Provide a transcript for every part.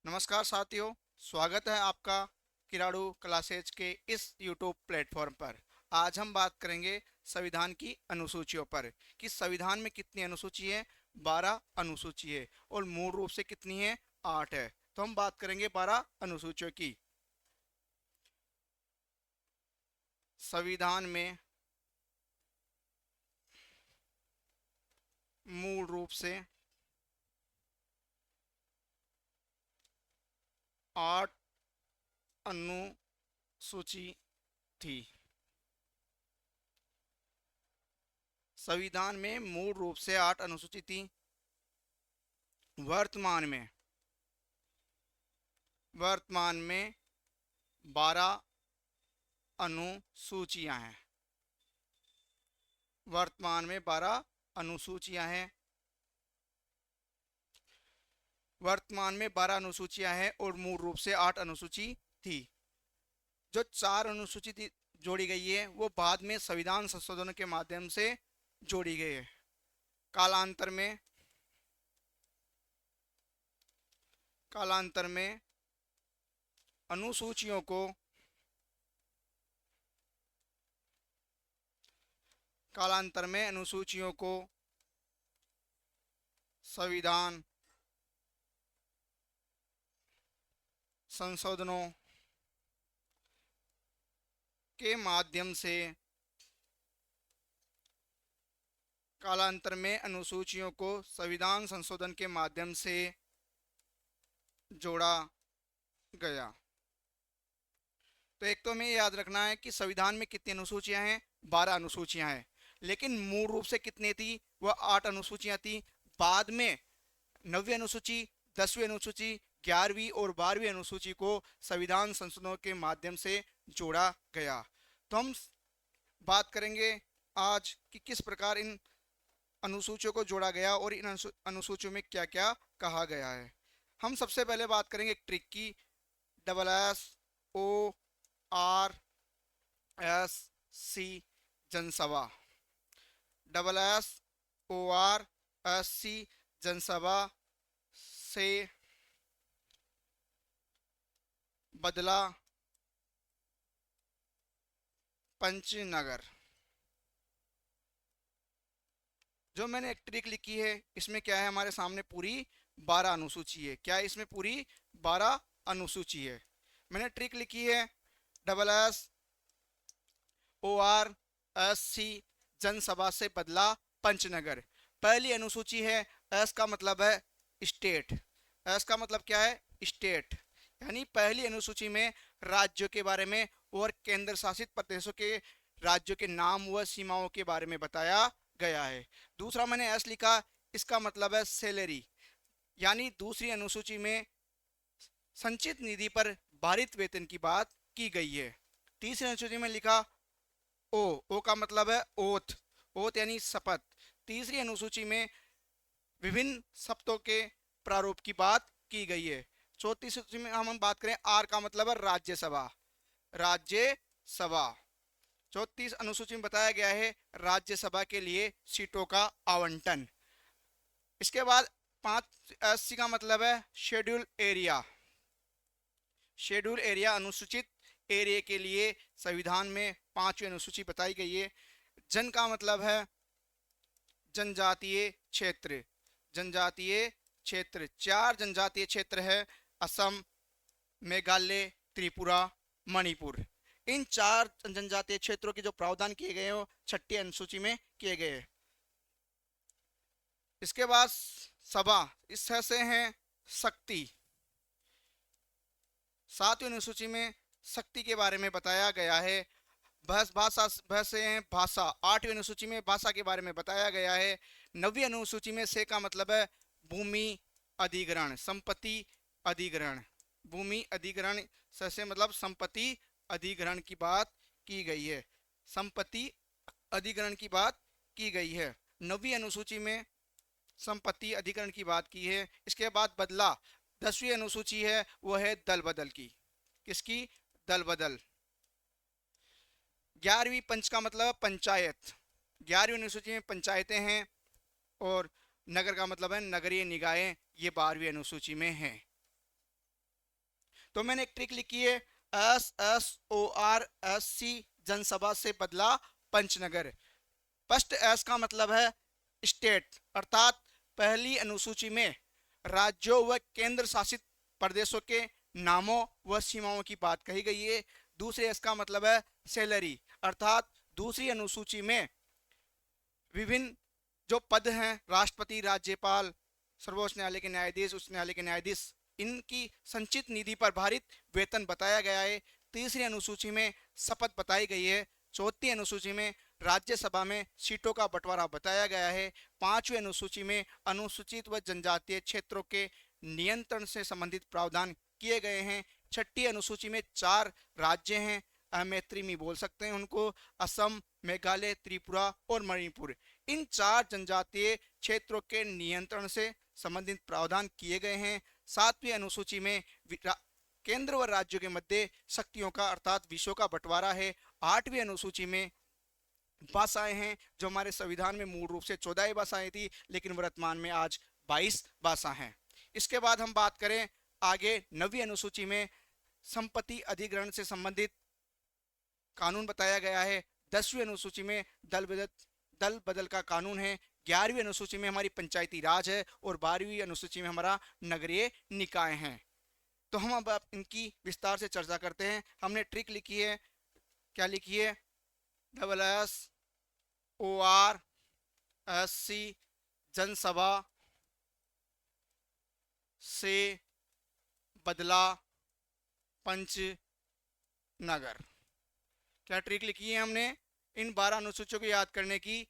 नमस्कार साथियों, स्वागत है आपका किराड़ू क्लासेज के इस यूट्यूब प्लेटफॉर्म पर। आज हम बात करेंगे संविधान की अनुसूचियों पर कि संविधान में कितनी अनुसूची है। 12 अनुसूची है और मूल रूप से कितनी है, 8 है। तो हम बात करेंगे 12 अनुसूचियों की। संविधान में मूल रूप से 8 अनुसूची थी। संविधान में मूल रूप से 8 अनुसूची थी। वर्तमान में वर्तमान में 12 अनुसूचियां हैं। वर्तमान में 12 अनुसूचियां हैं। वर्तमान में 12 अनुसूचियां हैं और मूल रूप से 8 अनुसूची थी। जो 4 अनुसूची जोड़ी गई है वो बाद में संविधान संशोधन के माध्यम से जोड़ी गई है। कालांतर में कालांतर में अनुसूचियों को कालांतर में अनुसूचियों को संविधान संशोधनों के माध्यम से कालांतर में अनुसूचियों को संविधान संशोधन के माध्यम से जोड़ा गया। तो एक तो हमें याद रखना है कि संविधान में कितनी अनुसूचियां हैं, 12 अनुसूचियां हैं। लेकिन मूल रूप से कितनी थी, वह 8 अनुसूचियां थी। बाद में 9वीं अनुसूची, 10वीं अनुसूची, 11वीं और 12वीं अनुसूची को संविधान संशोधनों के माध्यम से जोड़ा गया। तो हम बात करेंगे आज कि किस प्रकार इन अनुसूचियों को जोड़ा गया और इन अनुसूचियों में क्या क्या कहा गया है। हम सबसे पहले बात करेंगे एक ट्रिक की। SSORSC जनसभा। SSORSC जनसभा से बदला पंचनगर। जो मैंने एक ट्रिक लिखी है इसमें क्या है, हमारे सामने पूरी 12 अनुसूची है। क्या है, इसमें पूरी 12 अनुसूची है। मैंने ट्रिक लिखी है SSORSC जनसभा से बदला पंचनगर। पहली अनुसूची है, एस का मतलब है स्टेट। एस का मतलब क्या है, स्टेट। यानी पहली अनुसूची में राज्यों के बारे में और केंद्र शासित प्रदेशों के राज्यों के नाम व सीमाओं के बारे में बताया गया है। दूसरा मैंने एस लिखा, इसका मतलब है सैलरी। यानी दूसरी अनुसूची में संचित निधि पर भारित वेतन की बात की गई है। तीसरी अनुसूची में लिखा ओ का मतलब है ओथ। ओथ यानी शपथ। तीसरी अनुसूची में विभिन्न शब्दों के प्रारूप की बात की गई है। चौथी सूची में हम बात करें, आर का मतलब है राज्यसभा। राज्यसभा। 34 अनुसूची में बताया गया है राज्यसभा के लिए सीटों का आवंटन। इसके बाद 5 का मतलब है शेड्यूल एरिया। शेड्यूल एरिया अनुसूचित एरिया के लिए संविधान में 5वीं अनुसूची बताई गई है। जन का मतलब है जनजातीय क्षेत्र। जनजातीय क्षेत्र 4 जनजातीय क्षेत्र है, असम, मेघालय, त्रिपुरा, मणिपुर। इन 4 जनजातीय क्षेत्रों के जो प्रावधान किए गए हैं वो 6ठी अनुसूची में किए गए हैं। इसके बाद सभा, इस से हैं शक्ति। 7वीं अनुसूची में शक्ति के बारे में बताया गया है। भाषा से हैं भाषा। 8वीं अनुसूची में भाषा के बारे में बताया गया है। 9वीं अनुसूची में से का मतलब है भूमि अधिग्रहण, संपत्ति अधिग्रहण। भूमि अधिग्रहण से मतलब संपत्ति अधिग्रहण की बात की गई है। संपत्ति अधिग्रहण की बात की गई है। 9वीं अनुसूची में संपत्ति अधिग्रहण की बात की है। इसके बाद बदला 10वीं अनुसूची है, वह है दल बदल की। किसकी, दल बदल। 11वीं पंच का मतलब पंचायत। 11वीं अनुसूची में पंचायतें हैं और नगर का मतलब है नगरीय निकाय। ये 12वीं अनुसूची में है। तो मैंने एक ट्रिक लिखी है, SSORSC जनसभा से बदला पंचनगर। फर्स्ट एस का मतलब है स्टेट, अर्थात पहली अनुसूची में राज्यों व केंद्र शासित प्रदेशों के नामों व सीमाओं की बात कही गई है। दूसरे एस का मतलब है सैलरी, अर्थात दूसरी अनुसूची में विभिन्न जो पद हैं, राष्ट्रपति, राज्यपाल, सर्वोच्च न्यायालय के न्यायाधीश, उच्च न्यायालय के न्यायाधीश, इनकी संचित निधि पर भारित वेतन बताया गया है। तीसरी अनुसूची में शपथ बताई गई है। चौथी अनुसूची में राज्यसभा में सीटों का बंटवारा बताया गया है। पांचवी अनुसूची में अनुसूचित व जनजातीय क्षेत्रों के नियंत्रण से संबंधित प्रावधान किए गए हैं। छठी अनुसूची में 4 राज्य हैं, मैत्री बोल सकते हैं उनको, असम, मेघालय, त्रिपुरा और मणिपुर। इन 4 जनजातीय क्षेत्रों के नियंत्रण से संबंधित प्रावधान किए गए हैं। 7वीं अनुसूची में केंद्र व राज्यों के मध्य शक्तियों का अर्थात विषयों का बंटवारा है। 8वीं अनुसूची में भाषाएं हैं, जो हमारे संविधान में मूल रूप से 14 भाषाएं थी, लेकिन वर्तमान में आज 22 भाषा हैं। इसके बाद हम बात करें आगे 9वीं अनुसूची में संपत्ति अधिग्रहण से संबंधित कानून बताया गया है। 10वीं अनुसूची में दल बदल का कानून है। 11वीं अनुसूची में हमारी पंचायती राज है और 12वीं अनुसूची में हमारा नगरीय निकाय है। तो हम अब इनकी विस्तार से चर्चा करते हैं। हमने ट्रिक लिखी है, क्या लिखी है, SSORSC जनसभा से बदला पंचनगर। क्या ट्रिक लिखी है हमने इन 12 अनुसूचियों को याद करने की,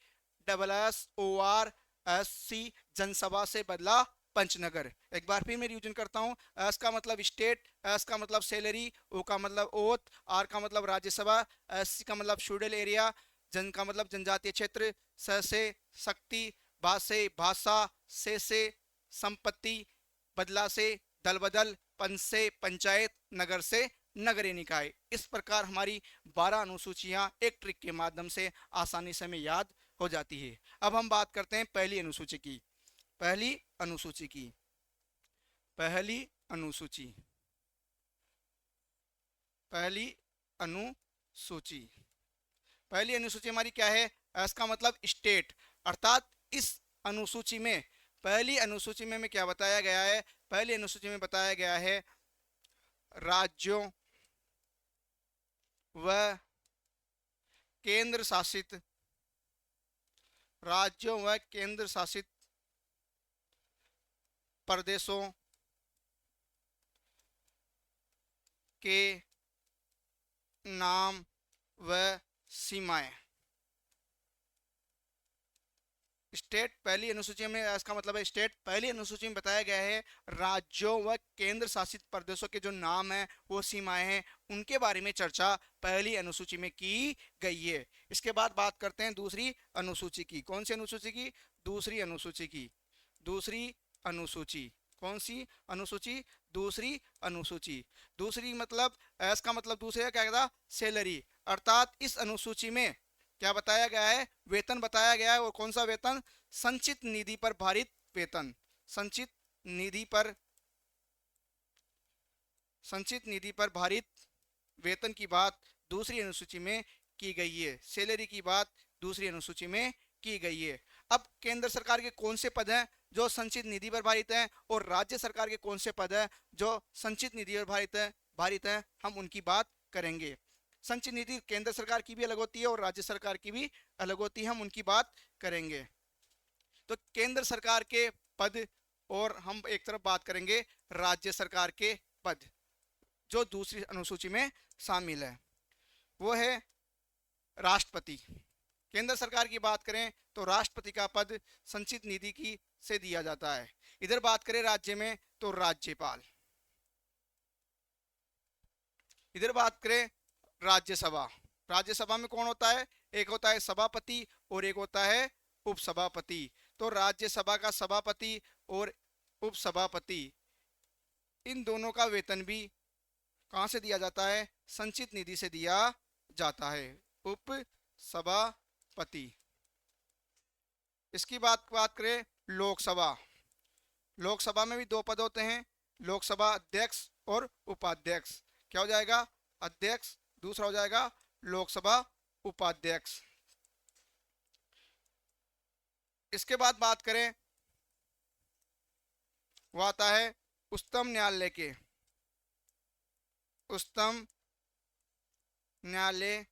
SSORSC जनसभा से बदला पंचनगर। एक बार फिर मैं रिवीजन करता हूं। एस का मतलब स्टेट, एस का मतलब सैलरी, ओ का मतलब ओथ, आर का मतलब राज्यसभा, एस का मतलब शेड्यूल एरिया, जन का मतलब जनजातीय क्षेत्र, स से शक्ति, भा से भाषा, से संपत्ति, बदला से दल बदल, पंच से पंचायत, नगर से नगरीय निकाय। इस प्रकार हमारी 12 अनुसूचियां एक ट्रिक के माध्यम से आसानी से हमें याद हो जाती है। अब हम बात करते हैं पहली अनुसूची की। पहली अनुसूची पहली अनुसूची हमारी क्या है, इसका मतलब स्टेट, अर्थात इस अनुसूची में पहली अनुसूची में क्या बताया गया है, पहली अनुसूची में बताया गया है राज्यों व केंद्र शासित प्रदेशों के नाम व सीमाएं। स्टेट पहली अनुसूची में, इसका मतलब है स्टेट पहली अनुसूची में बताया गया है राज्यों व केंद्र शासित प्रदेशों के जो नाम है वो सीमाएं हैं, उनके बारे में चर्चा पहली अनुसूची में की गई है। इसके बाद बात करते हैं दूसरी अनुसूची की। कौन सी अनुसूची की, दूसरी अनुसूची की। दूसरी अनुसूची कौन सी अनुसूची, दूसरी अनुसूची। दूसरी मतलब इसका मतलब दूसरे क्या कहता, सैलरी, अर्थात इस अनुसूची में क्या बताया गया है, वेतन बताया गया है। और कौन सा वेतन, संचित निधि पर भारित वेतन। संचित निधि पर भारित वेतन की बात दूसरी अनुसूची में की गई है। सैलरी की बात दूसरी अनुसूची में की गई है। अब केंद्र सरकार के कौन से पद हैं जो संचित निधि पर भारित हैं, और राज्य सरकार के कौन से पद हैं जो संचित निधि पर भारित हैं, हम उनकी बात करेंगे। संचित निधि केंद्र सरकार की भी अलग होती है और राज्य सरकार की भी अलग होती है, हम उनकी बात करेंगे। तो केंद्र सरकार के पद, और हम एक तरफ बात करेंगे राज्य सरकार के पद जो दूसरी अनुसूची में शामिल है, वो है राष्ट्रपति। केंद्र सरकार की बात करें तो राष्ट्रपति का पद संचित निधि की से दिया जाता है। इधर बात करें राज्य में तो राज्यपाल। इधर बात करें राज्यसभा। राज्यसभा में कौन होता है, एक होता है सभापति और एक होता है उपसभापति। तो राज्यसभा का सभापति और उपसभापति, इन दोनों का वेतन भी कहां से दिया जाता है, संचित निधि से दिया जाता है, उपसभापति। इसकी बात करें लोकसभा। लोकसभा में भी 2 पद होते हैं, लोकसभा अध्यक्ष और उपाध्यक्ष। क्या हो जाएगा? अध्यक्ष। दूसरा हो जाएगा लोकसभा उपाध्यक्ष। इसके बाद बात करें, वो आता है उच्चतम न्यायालय के, उच्चतम न्यायालय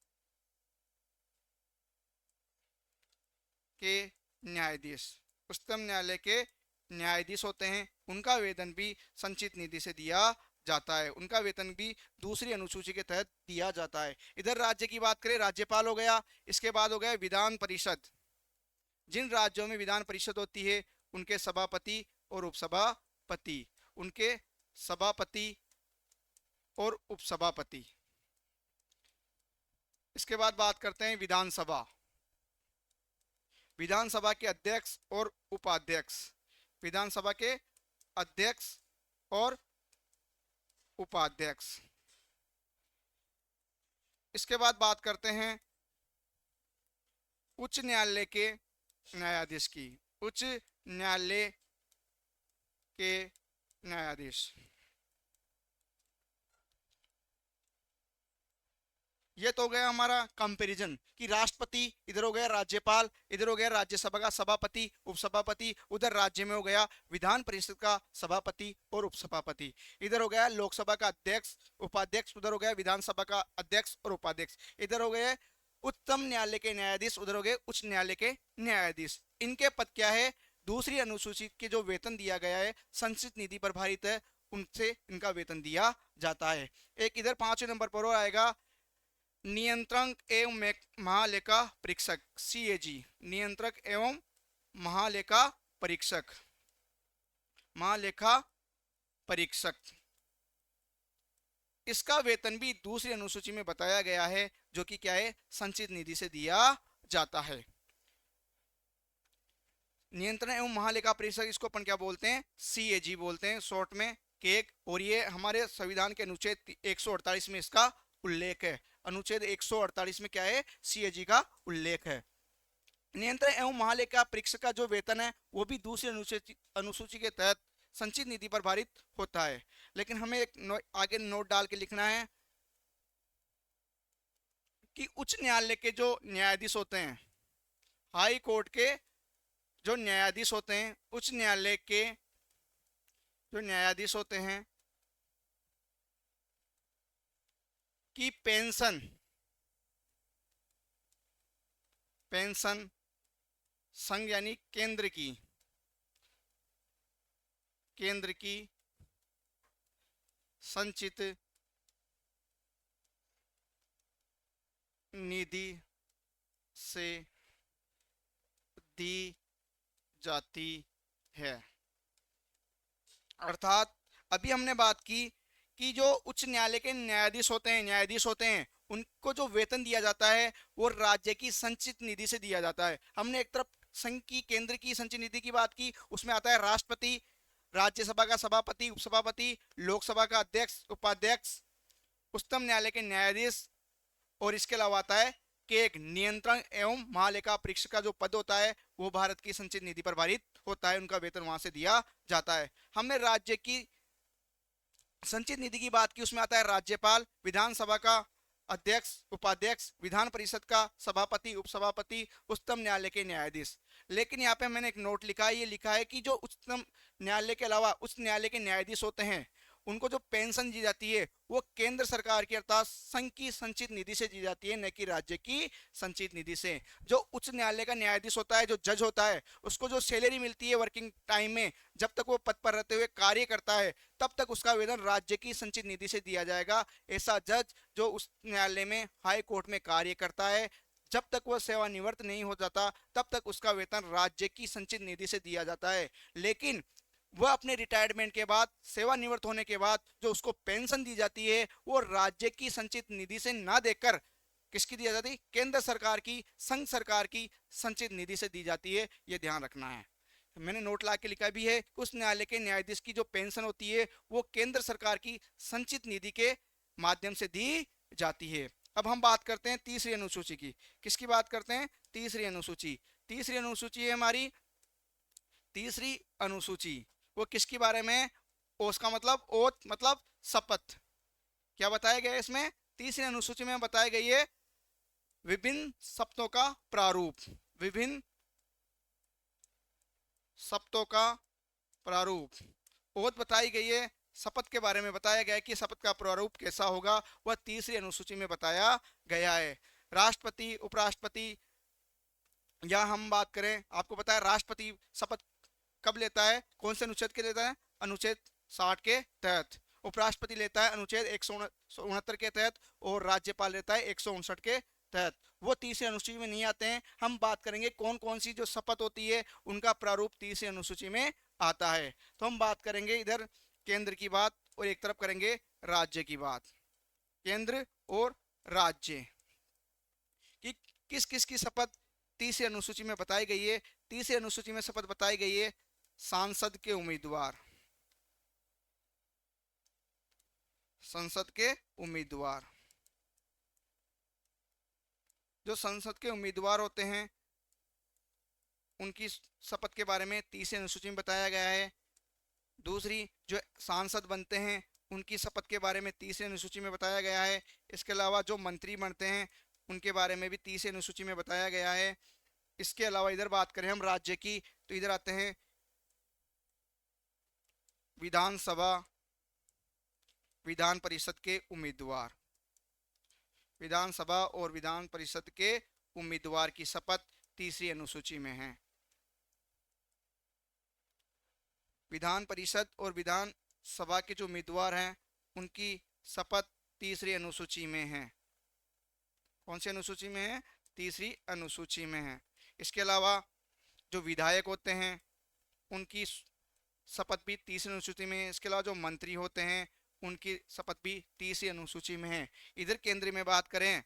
के न्यायाधीश। उच्चतम न्यायालय के न्यायाधीश होते हैं, उनका वेतन भी संचित निधि से दिया जाता है। उनका वेतन भी दूसरी अनुसूची के तहत दिया जाता है। इधर राज्य की बात करें, राज्यपाल हो गया। इसके बाद हो गया विधान परिषद। जिन राज्यों में विधान परिषद होती है उनके सभापति और उपसभापति, उनके सभापति और उपसभापति। इसके बाद बात करते हैं विधानसभा। विधानसभा के अध्यक्ष और उपाध्यक्ष। विधानसभा के अध्यक्ष और उपाध्यक्ष। इसके बाद बात करते हैं उच्च न्यायालय के न्यायाधीश की। उच्च न्यायालय के न्यायाधीश। ये तो हो गया हमारा कंपैरिजन कि राष्ट्रपति इधर हो गया, राज्यपाल इधर हो गया, राज्यसभा का सभापति उपसभापति, उधर राज्य में हो गया विधान परिषद का सभापति और उपसभापति, इधर हो गया लोकसभा का अध्यक्ष उपाध्यक्ष, उधर हो गया विधानसभा का अध्यक्ष और उपाध्यक्ष, इधर हो गए उच्चतम न्यायालय के न्यायाधीश, उधर हो गए उच्च न्यायालय के न्यायाधीश। इनके पद क्या है? दूसरी अनुसूची के जो वेतन दिया गया है संचित निधि पर भारित है, उनसे इनका वेतन दिया जाता है। एक इधर 5वें नंबर पर आएगा नियंत्रक एवं महालेखा परीक्षक, CAG। नियंत्रक एवं महालेखा परीक्षक, महालेखा परीक्षक। इसका वेतन भी दूसरी अनुसूची में बताया गया है, जो कि क्या है? संचित निधि से दिया जाता है। नियंत्रण एवं महालेखा परीक्षक, इसको अपन क्या बोलते हैं? CAG बोलते हैं शॉर्ट में, केक। और ये हमारे संविधान के अनुच्छेद 148 में इसका उल्लेख है। अनुच्छेद 148 में क्या है? CAG का उल्लेख है। नियंत्रण एवं महालेखा परीक्षक का जो वेतन है वो भी दूसरी अनुसूची के तहत संचित निधि पर भारित होता है। लेकिन हमें एक आगे नोट डाल के लिखना है कि उच्च न्यायालय के जो न्यायाधीश होते हैं, हाई कोर्ट के जो न्यायाधीश होते हैं, उच्च न्यायालय के जो न्यायाधीश होते हैं की पेंशन संघ यानी केंद्र की संचित निधि से दी जाती है। अर्थात अभी हमने बात की कि जो उच्च न्यायालय के न्यायाधीश होते हैं उनको जो वेतन दिया जाता है वो राज्य की संचित निधि से दिया जाता है। हमने एक तरफ संघ की केंद्र की संचित निधि की बात की, उसमें आता है राष्ट्रपति, राज्यसभा का सभापति उपसभापति, लोकसभा का अध्यक्ष उपाध्यक्ष, उच्चतम न्यायालय के न्यायाधीश, और इसके अलावा आता है कि एक नियंत्रण एवं महालेखा परीक्षक का जो पद होता है वो भारत की संचित निधि पर भारित होता है, उनका वेतन वहां से दिया जाता है। हमने राज्य की संचित निधि की बात की, उसमें आता है राज्यपाल, विधानसभा का अध्यक्ष उपाध्यक्ष, विधान परिषद का सभापति उपसभापति, उच्चतम न्यायालय के न्यायाधीश। लेकिन यहाँ पे मैंने एक नोट लिखा है, ये लिखा है कि जो उच्चतम न्यायालय के अलावा उच्च न्यायालय के न्यायाधीश होते हैं उनको जो पेंशन दी जाती है वो केंद्र सरकार की अर्थात संघ की संचित निधि से दी जाती है, न कि राज्य की संचित निधि से। जो उच्च न्यायालय का न्यायाधीश होता है, जो जज होता है, उसको जो सैलरी मिलती है वर्किंग टाइम में, जब तक वो पद पर रहते हुए कार्य करता है तब तक उसका वेतन राज्य की संचित निधि से दिया जाएगा। ऐसा जज जो उस न्यायालय में हाई कोर्ट में कार्य करता है, जब तक वह सेवानिवृत्त नहीं हो जाता तब तक उसका वेतन राज्य की संचित निधि से दिया जाता है। लेकिन वह अपने रिटायरमेंट के बाद, सेवानिवृत्त होने के बाद जो उसको पेंशन दी जाती है वो राज्य की संचित निधि से ना देकर किसकी दी जाती है? केंद्र सरकार की, संघ सरकार की संचित निधि से दी जाती है। ये ध्यान रखना है। मैंने नोट ला के लिखा भी है, उस न्यायालय के न्यायाधीश की जो पेंशन होती है वो केंद्र सरकार की संचित निधि के माध्यम से दी जाती है। अब हम बात करते हैं तीसरी अनुसूची की। किसकी बात करते हैं? तीसरी अनुसूची। तीसरी अनुसूची है हमारी, तीसरी अनुसूची वो किसके बारे में? उसका मतलब ओथ मतलब शपथ। क्या बताया गया है इसमें? तीसरी अनुसूची में बताया गया है विभिन्न शपथों का प्रारूप। विभिन्न शपथों का प्रारूप और बताई गई है। शपथ के बारे में बताया गया है कि शपथ का प्रारूप कैसा होगा, वह तीसरी अनुसूची में बताया गया है। राष्ट्रपति, उपराष्ट्रपति, या हम बात करें, आपको पता है राष्ट्रपति शपथ कब लेता है, कौन से अनुच्छेद के लेता है? अनुच्छेद 60 के तहत। उपराष्ट्रपति लेता है अनुच्छेद 169 के तहत और राज्यपाल लेता है 159 के तहत। वो तीसरी अनुसूची में नहीं आते हैं। हम बात करेंगे कौन कौन सी जो शपथ होती है उनका प्रारूप तीसरी अनुसूची में आता है। तो हम बात करेंगे इधर केंद्र की बात और एक तरफ करेंगे राज्य की बात। केंद्र और राज्य कि किस किस की शपथ तीसरी अनुसूची में बताई गई है। तीसरी अनुसूची में शपथ बताई गई है सांसद के उम्मीदवार, संसद के उम्मीदवार। जो संसद के उम्मीदवार होते हैं उनकी शपथ के बारे में तीसरी अनुसूची में बताया गया है। दूसरी, जो सांसद बनते हैं उनकी शपथ के बारे में तीसरी अनुसूची में बताया गया है। इसके अलावा जो मंत्री बनते हैं उनके बारे में भी तीसरी अनुसूची में बताया गया है। इसके अलावा इधर बात करें हम राज्य की, तो इधर आते हैं विधानसभा, विधान परिषद के उम्मीदवार। विधानसभा और विधान परिषद के उम्मीदवार की शपथ तीसरी अनुसूची में है। विधान परिषद और विधान सभा के जो उम्मीदवार हैं उनकी शपथ तीसरी अनुसूची में है। कौन सी अनुसूची में है? तीसरी अनुसूची में है। इसके अलावा जो विधायक होते हैं उनकी शपथ भी तीसरी अनुसूची में है। इसके अलावा जो मंत्री होते हैं उनकी शपथ भी तीसरी अनुसूची में है। इधर केंद्र में बात करें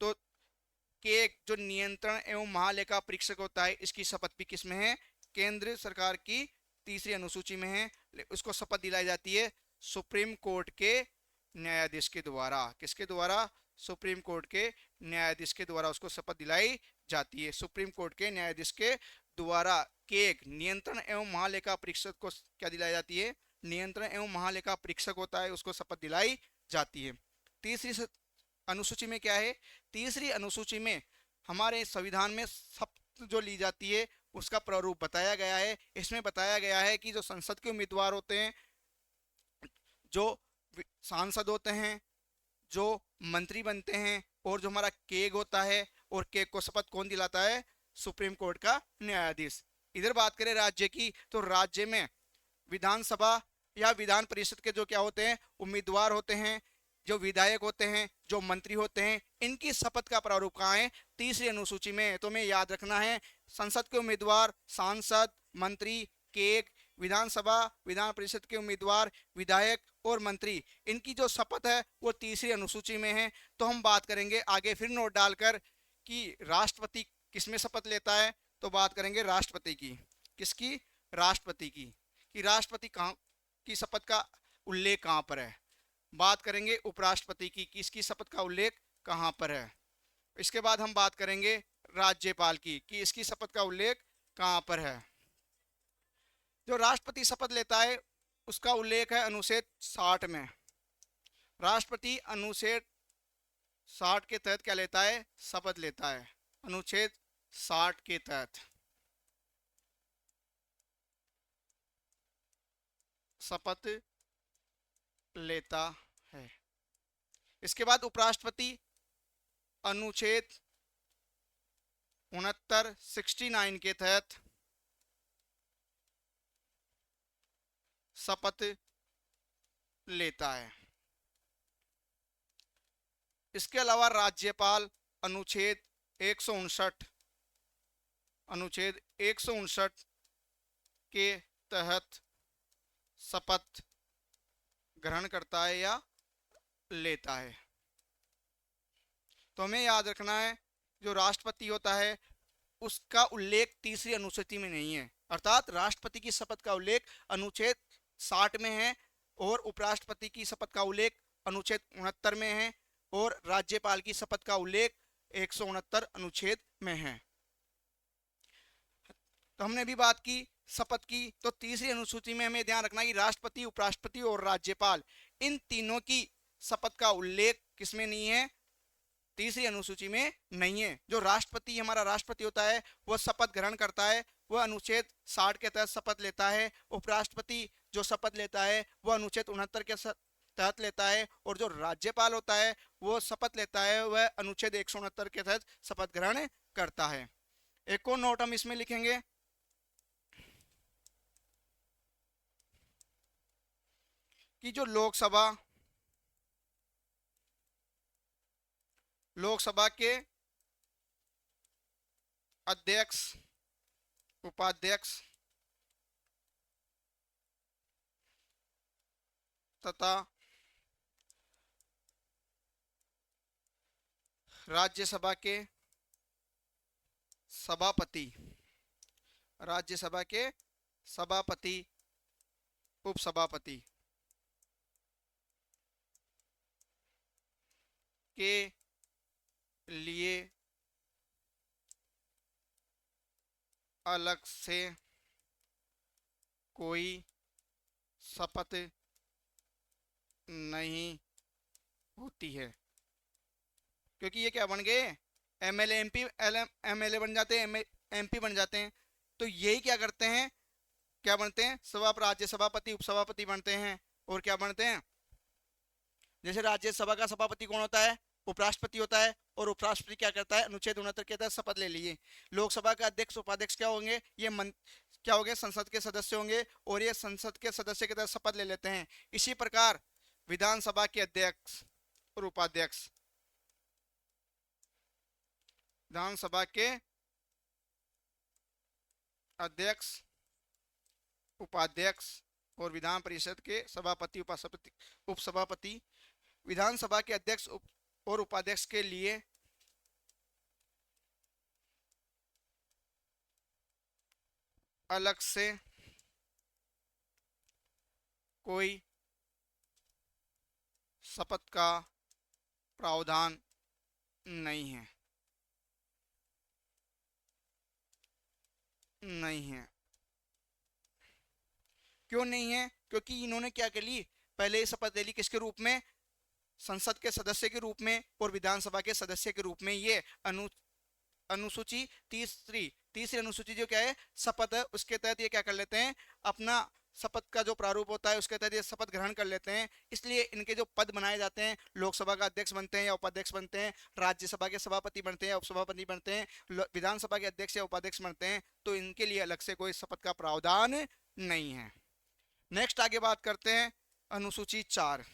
तो के जो नियंत्रण एवं महालेखा परीक्षक होता है इसकी शपथ भी किस में है? केंद्र सरकार की तीसरी अनुसूची में है। उसको शपथ दिलाई जाती है सुप्रीम कोर्ट के न्यायाधीश के द्वारा। किसके द्वारा? सुप्रीम कोर्ट के न्यायाधीश के द्वारा उसको शपथ दिलाई जाती है। सुप्रीम कोर्ट के न्यायाधीश के द्वारा के एक नियंत्रण एवं महालेखा परीक्षक को क्या दिलाई जाती है? नियंत्रण एवं महालेखा परीक्षक होता है उसको शपथ दिलाई जाती है। तीसरी अनुसूची में क्या है? तीसरी अनुसूची में हमारे संविधान में शपथ जो ली जाती है उसका प्रारूप बताया गया है। इसमें बताया गया है कि जो संसद के उम्मीदवार होते हैं, जो सांसद होते हैं, जो मंत्री बनते हैं और जो हमारा केग होता है, और केग को शपथ कौन दिलाता है? सुप्रीम कोर्ट का न्यायाधीश। इधर बात करें राज्य की, तो राज्य में विधानसभा या विधान परिषद के जो क्या होते हैं? उम्मीदवार होते हैं, जो विधायक होते हैं, जो मंत्री होते हैं, इनकी शपथ का प्रारूप कहाँ है? तीसरी अनुसूची में। तो हमें याद रखना है संसद के उम्मीदवार, सांसद, मंत्री, केग, विधानसभा, विधान परिषद के उम्मीदवार, विधायक और मंत्री, इनकी जो शपथ है वो तीसरी अनुसूची में है। तो हम बात करेंगे आगे फिर नोट डालकर कि राष्ट्रपति किसमें शपथ लेता है। तो बात करेंगे राष्ट्रपति की। किसकी? राष्ट्रपति की। कि राष्ट्रपति कहाँ की शपथ का उल्लेख कहाँ पर है। बात करेंगे उपराष्ट्रपति की कि इसकी शपथ का उल्लेख कहाँ पर है। इसके बाद हम बात करेंगे राज्यपाल की कि इसकी शपथ का उल्लेख कहाँ पर है। जो राष्ट्रपति शपथ लेता है उसका उल्लेख है अनुच्छेद 60 में। राष्ट्रपति अनुच्छेद 60 के तहत क्या लेता है? शपथ लेता है। अनुच्छेद 60 के तहत शपथ लेता है। इसके बाद उपराष्ट्रपति अनुच्छेद 69 के तहत शपथ लेता है। इसके अलावा राज्यपाल अनुच्छेद 159 के तहत शपथ ग्रहण करता है या लेता है। तो हमें याद रखना है जो राष्ट्रपति होता है उसका उल्लेख तीसरी अनुसूची में नहीं है, अर्थात राष्ट्रपति की शपथ का उल्लेख अनुच्छेद 60 में है और उपराष्ट्रपति की शपथ का उल्लेख अनुच्छेद 69 में है और राज्यपाल की शपथ का उल्लेख 169 अनुच्छेद में है। तो हमने भी बात की शपथ की। तो तीसरी अनुसूची में हमें ध्यान रखना कि राष्ट्रपति, उपराष्ट्रपति और राज्यपाल इन तीनों की शपथ का उल्लेख किसमें नहीं है? तीसरी अनुसूची में नहीं है। जो राष्ट्रपति, हमारा राष्ट्रपति होता है, वह शपथ ग्रहण करता है, वह अनुच्छेद 60 के तहत शपथ लेता है। उपराष्ट्रपति जो शपथ लेता है वह अनुच्छेद 69 के तहत लेता है। और जो राज्यपाल होता है वो शपथ लेता है, वह अनुच्छेद 169 के तहत शपथ ग्रहण करता है। एक और नोट हम इसमें लिखेंगे कि जो लोकसभा के अध्यक्ष, उपाध्यक्ष तथा राज्यसभा के सभापति, राज्यसभा के सभापति, उपसभापति के लिए अलग से कोई शपथ नहीं होती है। क्योंकि ये क्या बन गए? एमएलए एमपी, एमएलए बन जाते हैं, एमपी बन जाते हैं। तो यही क्या करते हैं, क्या बनते हैं? राज्य सभापति, उपसभापति बनते हैं। और क्या बनते हैं? जैसे राज्यसभा का सभापति कौन होता है? उपराष्ट्रपति होता है। और उपराष्ट्रपति क्या करता है? अनुच्छेद 69 के तहत शपथ ले लिए। लोकसभा का अध्यक्ष, उपाध्यक्ष क्या होंगे? ये क्या होंगे? संसद के सदस्य होंगे। और ये संसद के सदस्य के तहत शपथ ले लेते हैं। इसी प्रकार विधानसभा के अध्यक्ष और उपाध्यक्ष, विधानसभा के अध्यक्ष, उपाध्यक्ष और विधान परिषद के सभापति, उपसभापति विधानसभा के अध्यक्ष और उपाध्यक्ष के लिए अलग से कोई शपथ का प्रावधान नहीं है, नहीं है। क्यों नहीं है? क्योंकि इन्होंने क्या कर ली? पहले शपथ ले ली किसके रूप में? संसद के सदस्य के रूप में और विधानसभा के सदस्य के रूप में। ये अनुसूची तीसरी अनुसूची जो क्या है? शपथ है। उसके तहत ये क्या कर लेते हैं? अपना शपथ का जो प्रारूप होता है उसके तहत ये शपथ ग्रहण कर लेते हैं। इसलिए इनके जो पद बनाए जाते हैं, लोकसभा का अध्यक्ष बनते हैं या उपाध्यक्ष बनते हैं, राज्यसभा के सभापति बनते हैं या उपसभापति बनते हैं, विधानसभा के अध्यक्ष या उपाध्यक्ष बनते हैं, तो इनके लिए अलग से कोई शपथ का प्रावधान नहीं है। नेक्स्ट आगे बात करते हैं अनुसूची 4।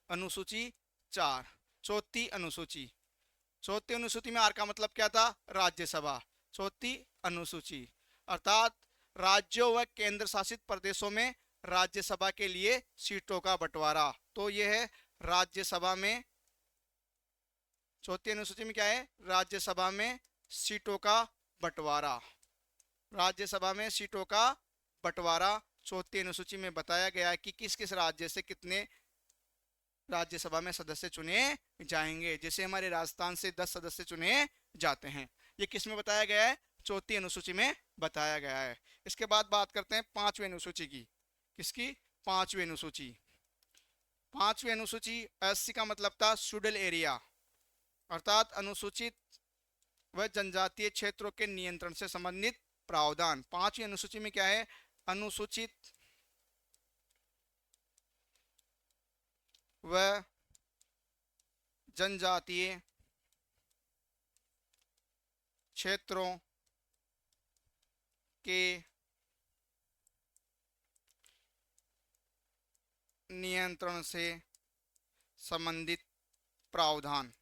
अनुसूची 4, चौथी अनुसूची। चौथी अनुसूची में आर का मतलब क्या था? राज्यसभा। चौथी अनुसूची अर्थात राज्यों व केंद्र शासित प्रदेशों में राज्यसभा के लिए सीटों का बंटवारा। तो यह है राज्यसभा में, चौथी अनुसूची में क्या है? राज्यसभा में सीटों का बंटवारा। राज्यसभा में सीटों का बंटवारा चौथी अनुसूची में बताया गया है कि किस किस राज्य से कितने राज्यसभा में सदस्य चुने जाएंगे। जैसे हमारे राजस्थान से 10 सदस्य चुने जाते हैं। ये किस में बताया गया है? चौथी अनुसूची में बताया गया है। इसके बाद बात करते हैं पांचवी अनुसूची की। किसकी? पांचवी अनुसूची। पांचवी अनुसूची एससी का मतलब था शेड्यूल एरिया, अर्थात अनुसूचित व जनजातीय क्षेत्रों के नियंत्रण से संबंधित प्रावधान। पांचवी अनुसूची में क्या है? अनुसूचित व जनजातीय क्षेत्रों के नियंत्रण से संबंधित प्रावधान।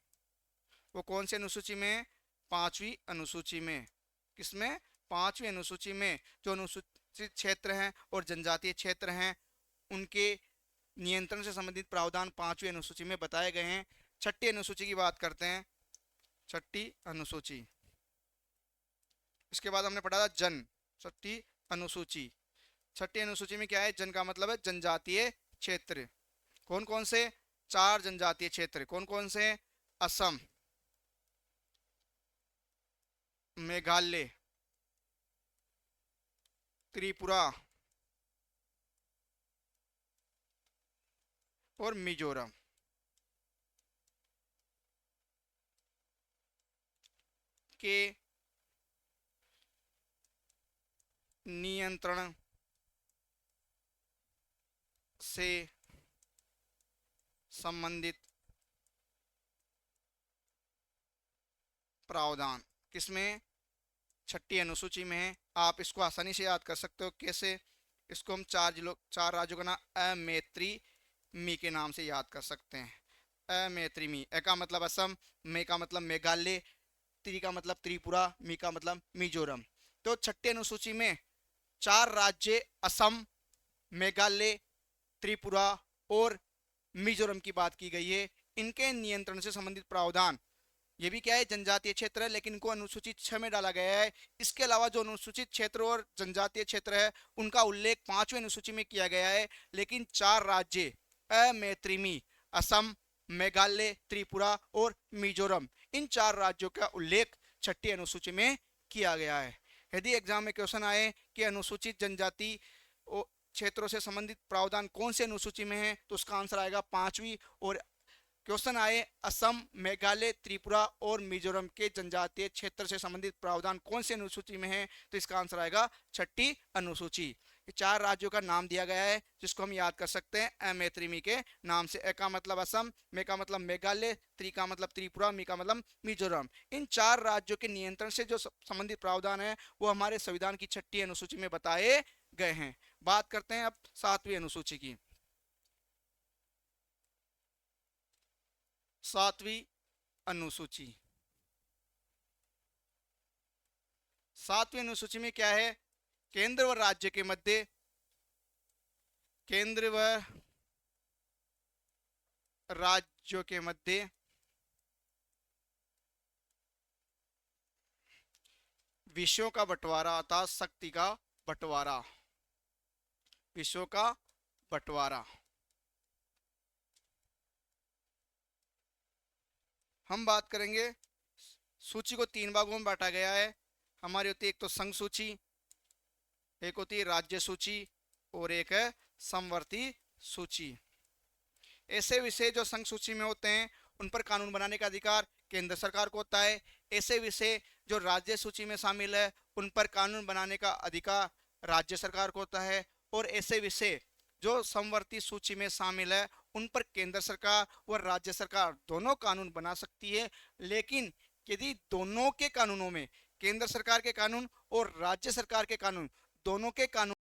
वो कौन सी अनुसूची में? पांचवी अनुसूची में। किसमें? पांचवी अनुसूची में। जो अनुसूचित क्षेत्र हैं और जनजातीय क्षेत्र हैं उनके नियंत्रण से संबंधित प्रावधान पांचवी अनुसूची में बताए गए हैं। छठी अनुसूची की बात करते हैं। छठी अनुसूची, इसके बाद हमने पढ़ा था जन। छठी अनुसूची, छठी अनुसूची में क्या है? जन का मतलब है जनजातीय क्षेत्र। कौन कौन से? 4 जनजातीय क्षेत्र। कौन कौन से? असम, मेघालय, त्रिपुरा, और मिजोरम के नियंत्रण से संबंधित प्रावधान किसमें, छठी अनुसूची में है। आप इसको आसानी से याद कर सकते हो कैसे, इसको हम चार राज्यों का नाम अमैत्री मी के नाम से याद कर सकते हैं। अमैत्री मी, ए का मतलब असम, मे का मतलब मेघालय, त्रि का मतलब त्रिपुरा, मी का मतलब मिजोरम। तो छठी अनुसूची में चार राज्य असम, मेघालय, त्रिपुरा और मिजोरम की बात की गई है। इनके नियंत्रण से संबंधित प्रावधान, ये भी क्या है, जनजातीय क्षेत्र है, लेकिन इनको अनुसूचित 6 में डाला गया है। इसके अलावा जो अनुसूचित क्षेत्र और जनजातीय क्षेत्र है उनका उल्लेख 5वीं अनुसूची में किया गया है। लेकिन चार राज्य अमैत्रिमी, असम, मेघालय, त्रिपुरा और मिजोरम, इन चार राज्यों का उल्लेख छठी अनुसूची में किया गया है। यदि एग्जाम में क्वेश्चन आए कि अनुसूचित जनजाति क्षेत्रों से संबंधित प्रावधान कौन से अनुसूची में है, तो उसका आंसर आएगा 5वीं। और क्वेश्चन आए असम, मेघालय, त्रिपुरा और मिजोरम के जनजातीय क्षेत्र से संबंधित प्रावधान कौन से अनुसूची में है, तो इसका आंसर आएगा छठी अनुसूची। ये चार राज्यों का नाम दिया गया है जिसको हम याद कर सकते हैं अमैत्रिमी के नाम से। ए का मतलब असम, मे का मतलब मेघालय, त्रि का मतलब त्रिपुरा, मी का मतलब मिजोरम। इन चार राज्यों के नियंत्रण से जो संबंधित प्रावधान है वो हमारे संविधान की छठी अनुसूची में बताए गए हैं। बात करते हैं अब 7वीं अनुसूची की। 7वीं अनुसूची, 7वीं अनुसूची में क्या है, केंद्र व राज्य के मध्य, केंद्र व राज्यों के मध्य विषयों का बंटवारा अर्थात शक्ति का बंटवारा, विषयों का बंटवारा। हम बात करेंगे, सूची को 3 भागों में बांटा गया है। हमारी होती है एक तो संघ सूची, एक होती है राज्य सूची और एक है समवर्ती सूची। ऐसे विषय जो संघ सूची में होते हैं उन पर कानून बनाने का अधिकार केंद्र सरकार को होता है। ऐसे विषय जो राज्य सूची में शामिल है उन पर कानून बनाने का अधिकार राज्य सरकार को होता है। और ऐसे विषय जो समवर्ती सूची में शामिल है उन पर केंद्र सरकार व राज्य सरकार दोनों कानून बना सकती है। लेकिन यदि दोनों के कानूनों में, केंद्र सरकार के कानून और राज्य सरकार के कानून, दोनों के कानून